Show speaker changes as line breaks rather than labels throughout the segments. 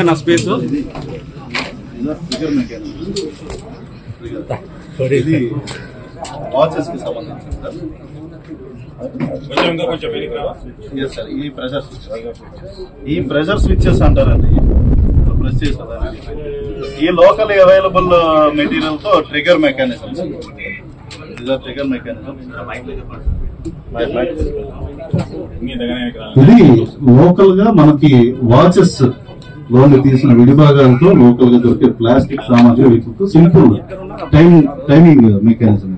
నా space
watches కి సంబంధించి సార్ ఈ ప్రెషర్ స్విచ్చెస్ అంటారండి. ప్రెస్ చేస్తారు ఈ లోకల్ అవైలబుల్ మెటీరియల్ తో ట్రిగర్ మెకానిజం. ట్రిగర్ మెకానిజం ఇది లోకల్ గా మనకి వాచెస్ లోన్ తీసిన విడిభాగాలతో లోకల్ గా దొరికే ప్లాస్టిక్ సామాగ్రి వీటితో సింపుల్ టైమింగ్ మెకానిజం.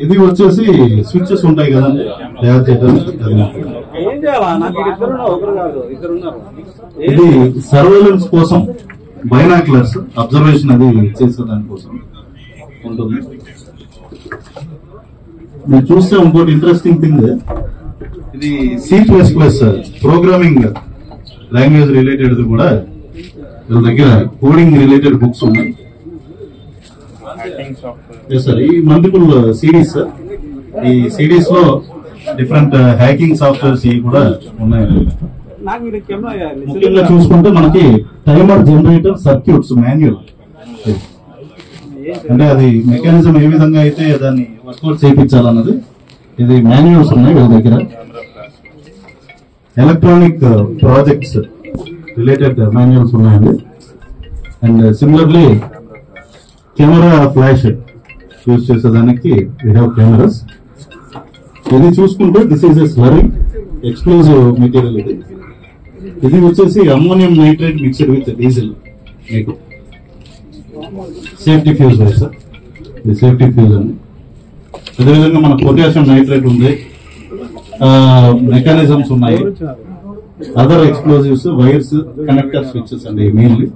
ఇది వచ్చేసి స్విచ్చెస్ ఉంటాయి కదండి తయారు చేయడానికి. ఇది సర్వేలెన్స్ కోసం బైనాక్యులర్స్ అబ్జర్వేషన్ అది చేసే దానికోసం ఉంటుంది. మీరు చూస్తే ఇంకోటి ఇంట్రెస్టింగ్ థింగ్, ఇది C++ ప్రోగ్రామింగ్ లాంగ్వేజ్ రిలేటెడ్ కూడా వీళ్ళ దగ్గర కోడింగ్ రిలేటెడ్ బుక్స్ ఉన్నాయి. సార్ ఈ మల్టిపుల్ సిడీస్, ఈ సిడీస్ లో డిఫరెంట్ హ్యాకింగ్ సాఫ్ట్వేర్స్ కూడా ఉన్నాయి. ముఖ్యంగా చూసుకుంటే మనకి టైమర్ జనరేటర్ సర్క్యూట్స్ మాన్యువల్, అంటే అది మెకానిజం ఏ విధంగా అయితే దాన్ని వర్కౌట్ చేయించాలన్నది ఇది మాన్యువల్స్ ఉన్నాయి వీళ్ళ దగ్గర. ఎలక్ట్రానిక్ ప్రాజెక్ట్స్ రిలేటెడ్ మాన్యువల్స్ ఉన్నాయండి. And similarly camera flash use చేసేదానికి వీ హ్యావ్ కెమెరాస్. ఇది చూసుకుంటే this is a slurry explosive material. ఇది వచ్చేసి ammonium nitrate mixed with diesel. మీకు సేఫ్టీ ఫ్యూజ్ సార్, ఇది సేఫ్టీ ఫ్యూజ్ అండి. అదేవిధంగా మన పొటాషియం నైట్రేట్ ఉంది, మెకానిజమ్స్ ఉన్నాయి, other explosives, wires, connector switches అండి. మెయిన్లీ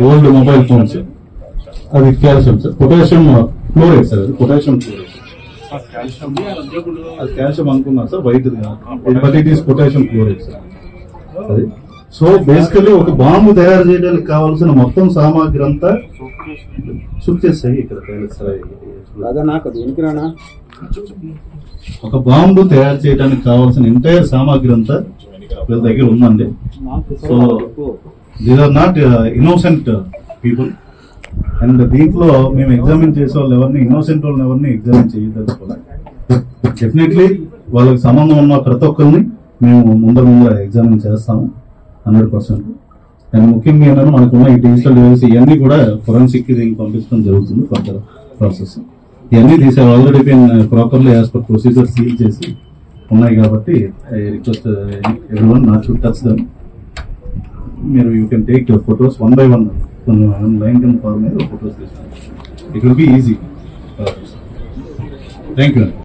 ఓల్డ్ మొబైల్ ఫోన్స్, అది calcium sir, potassium chloride sir, అది పొటాషియం క్లోరైడ్. అది కాల్షియం అనుకున్నారు sir, white but it is potassium chloride sir. అది సో బేసికలీ ఒక బాంబు తయారు చేయడానికి కావాల్సిన మొత్తం సామాగ్రి అంతా సుక్చేస్తాయి ఇక్కడ. ఒక బాంబు తయారు చేయడానికి కావాల్సిన ఎంటైర్ సామాగ్రి అంతా వీళ్ళ దగ్గర ఉందండి. So these are not innocent people. And దీంట్లో మేము ఎగ్జామిన్ చేసే వాళ్ళు ఎవరిని, ఇన్నోసెంట్ వాళ్ళని ఎవరిని ఎగ్జామిన్ చేయదలుచుకోవాలి. డెఫినెట్లీ వాళ్ళకి సంబంధం ఉన్న ప్రతి ఒక్కరిని మేము ముందర ఎగ్జామిన్ చేస్తాము 100%. అండ్ ముఖ్యంగా ఏంటంటే మనకున్న ఈ డిజిటల్ డివైస్ ఇవన్నీ కూడా ఫోరెన్సిక్ దీనికి పంపించడం జరుగుతుంది ఫర్దర్ ప్రాసెస్. ఇవన్నీ these are already been properly as per procedure seal చేసి ఉన్నాయి కాబట్టి I request everyone not to touch them. మీరు you can take your photos 1 by 1 line కింద ఫార్మ్ మీద ఫొటోస్ తీసుకోండి. It will be easy. Thank you.